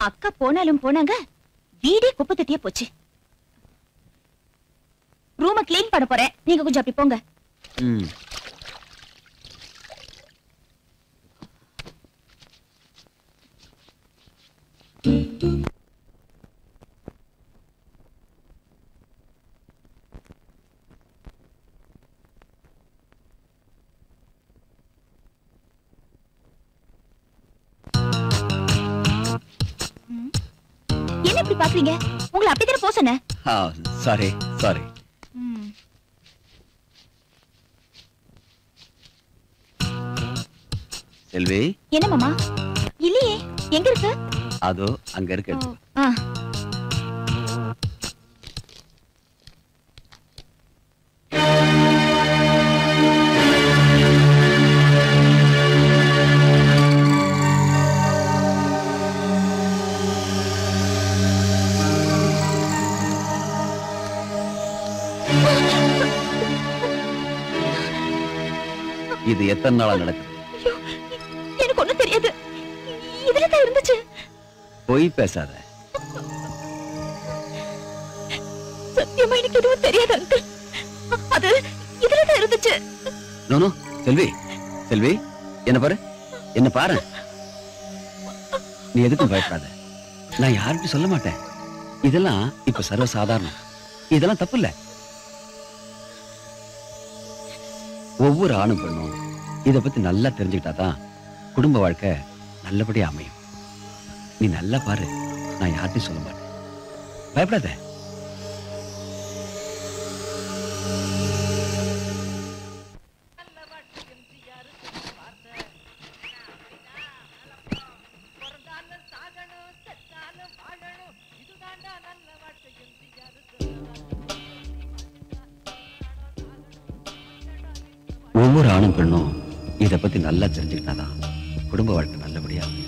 அக்கா போனாலும் போனாங்க, வீடே குப்பை தட்டியே போச்சு. ரூம கிளீன் பண்ண போறேன், நீங்க கொஞ்சம் அப்படி போங்க. என்ன இப்படி பாக்குறீங்க? உங்களை அப்படித்தானே போ சொன்னேன். Sorry sorry. செல்வி. என்ன மாமா? இல்லையே, எங்க இருக்கு? அதோ அங்க இருக்கு. இது எத்தனை நாளா நடக்குது? எனக்கு ஒண்ணும் தெரியாது. இதுல தான் இருந்துச்சு. போய் பேசாத. சத்தியமா எனக்கு எதுவும் தெரியாது அங்கிள். அது இதுல தான் இருந்துச்சு. நோ நோ செல்வி, செல்வி என்ன பாரு, என்ன பாரு. நீ எதுக்கும் பயப்படாத. நான் யாருக்கும் சொல்ல மாட்டேன். இதெல்லாம் இப்ப சர்வ சாதாரணம். இதெல்லாம் தப்பு இல்ல. ஒவ்வொரு ஆணும் பெண்ணும் இத பத்தி நல்லா தெரிஞ்சுக்கிட்டாதான் குடும்ப வாழ்க்கை நல்லபடியா அமையும். நீ நல்லா பாரு, நான் யார்ட்டையும் சொல்ல மாட்டேன். பயப்படாத. ஒவ்வொரு ஆணும் பெண்ணும் இத பத்தி நல்லா தெரிஞ்சுக்கிட்டாதான் குடும்ப வாழ்க்கை நல்லபடியா அமையும்.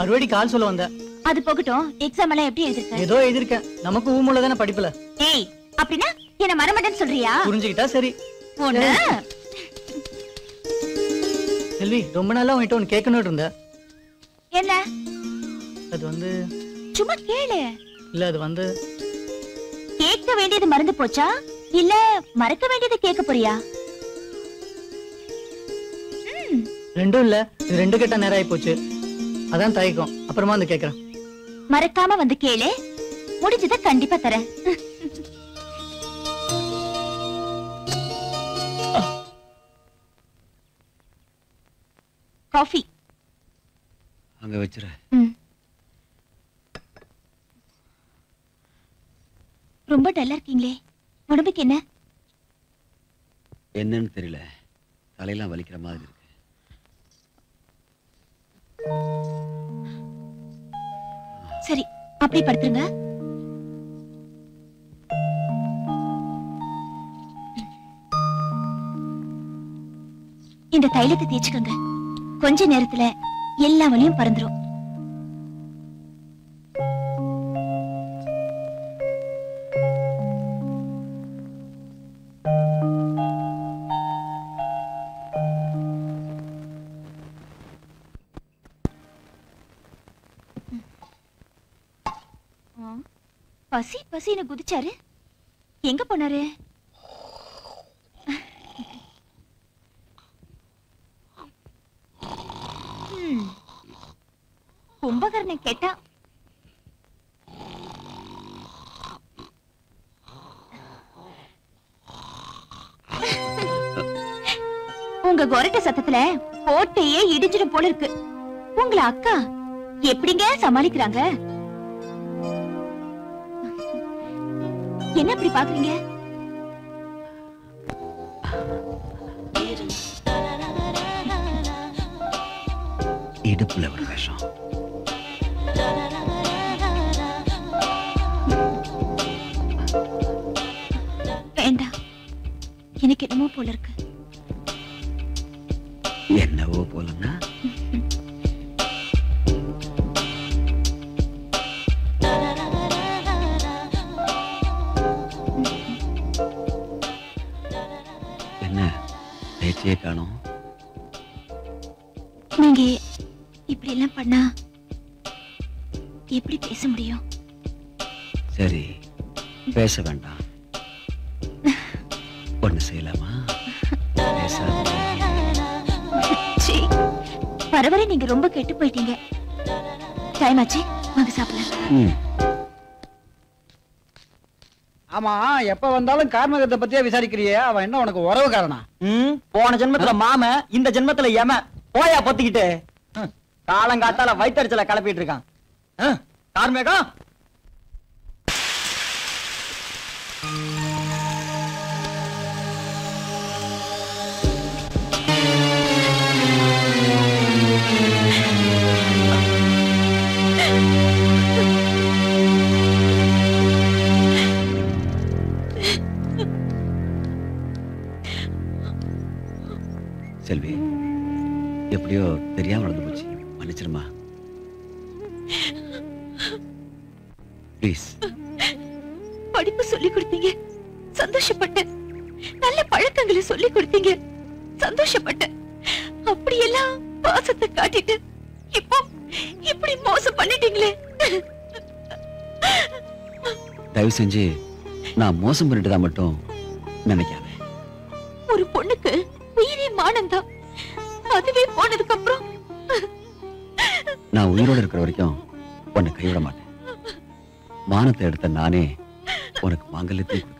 அறுவடி கால் சொல்ல வந்த. அது போகட்டும், எக்ஸாம் எல்லாம் எப்படி எழுதிருக்க? ஏதோ எழுதிருக்கேன். நமக்கு ஊமுள்ள தானே படிப்புல. ஏய், அப்படினா என்ன மறமடன்னு சொல்றியா? புரிஞ்சுக்கிட்டா சரி. செல்வி, ரொம்ப நாளா உன்கிட்ட ஒன்னு கேட்கணும்னு இருந்தேன். என்ன? அது வந்து சும்மா கேளு. இல்ல, அது வந்து கேட்க வேண்டியது மறந்து போச்சா இல்ல மறக்க வேண்டியது கேட்க போறியா? ரெண்டும் இல்ல, இது ரெண்டு கேட்ட நேரம் ஆயி போச்சு. அதான் தயக்கம். அப்புறமா வந்து கேக்குறேன். மறக்காம வந்து கேளு, முடிஞ்சத கண்டிப்பா தரேன். காஃபி அங்க வச்சிரு. ரொம்ப டல்லா இருக்கீங்களே, உடம்புக்கு என்ன? என்னன்னு தெரியல, தலையெல்லாம் வலிக்கிற மாதிரி இருக்கு. சரி, அப்படியே படுத்துருங்க. இந்த தைலத்தை தேய்ச்சுக்கோங்க. கொஞ்ச நேரத்துல எல்லா வலியும் பறந்துரும். பசி பசின்னு குதிச்சாரு, எங்க போனாரு? கும்பகர்ணன் கேட்டா உங்க கொரட்ட சத்தத்துல கோட்டையே இடிஞ்சிடும் போல இருக்கு. உங்கள அக்கா எப்படிங்க சமாளிக்கிறாங்க? என்ன அப்படி பாக்குறீங்க? இடுப்புல ஒரு விஷம். வேண்டாம், எனக்கு என்னமோ போல இருக்கு. என்னவோ போலன்னா என்ன பேச்சையே காணோம். நீங்க இப்படி எல்லாம் பண்ணா எப்படி பேச முடியும்? சரி, பேச வேண்டாம். ஒண்ணு செய்யலாமா? பரவாயில்ல, நீங்க ரொம்ப கெட்டு போயிட்டீங்க. டைம் ஆச்சு, வாங்க சாப்பிடலாம். ஆமா, எப்ப வந்தாலும் கார்மகத்தை பத்தியே விசாரிக்கிறியே, அவன் என்ன உனக்கு உறவு காரணா? போன ஜென்மத்துல மாம, இந்த ஜென்மத்துல எம. போயா பொத்திக்கிட்டு காலங்காத்தால வயித்தறிச்சல கிளப்பிட்டு இருக்கான். கார்மேகம், செல்வி, எப்படியோ தெரியாம நடந்து போச்சு, மன்னிச்சிருமா. ப்ளீஸ். படிப்பு சொல்லி கொடுத்தீங்க, சந்தோஷப்பட்டேன். நல்ல பழக்கங்களை சொல்லி கொடுத்தீங்க, சந்தோஷப்பட்டேன். அப்படியெல்லாம் பாசத்தை காட்டிட்டு இப்போ இப்படி மோசம் பண்ணிட்டீங்களே. தயவு செஞ்சு நான் மோசம் பண்ணிட்டுதான் மட்டும் நினைக்காத. ஒரு பொண்ணுக்கு உயிரே மானம்தான். அதுவே போனதுக்கு அப்புறம் நான் உயிரோட இருக்கிற வரைக்கும் உன்னை கைவிட மாட்டேன். மானத்தை எடுத்த நானே உனக்கு மாங்கல்யத்தை கொடுக்கிறேன்.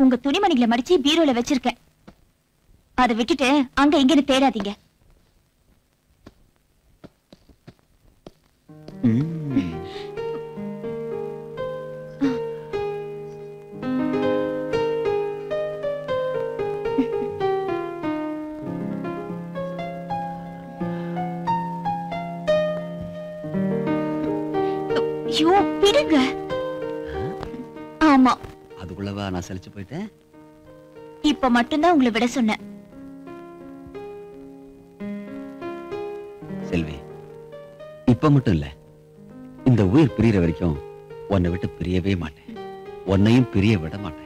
உங்க துணிமணிகளை மடிச்சு பீரோல வச்சிருக்கேன். அதை விட்டுட்டு அங்க இங்கன்னு தேடாதீங்க. ஐயோ, விடுங்க. ஆமா, அதுக்குள்ளவா நான் சலிச்சு போயிட்டேன். இப்ப மட்டும்தான் உங்களை விட சொன்னேன். செல்வி, இப்ப மட்டும் இல்ல, இந்த உயிர் பிரியற வரைக்கும் உன்னை விட்டு பிரியவே மாட்டேன். உன்னையும் பிரிய விட மாட்டேன்.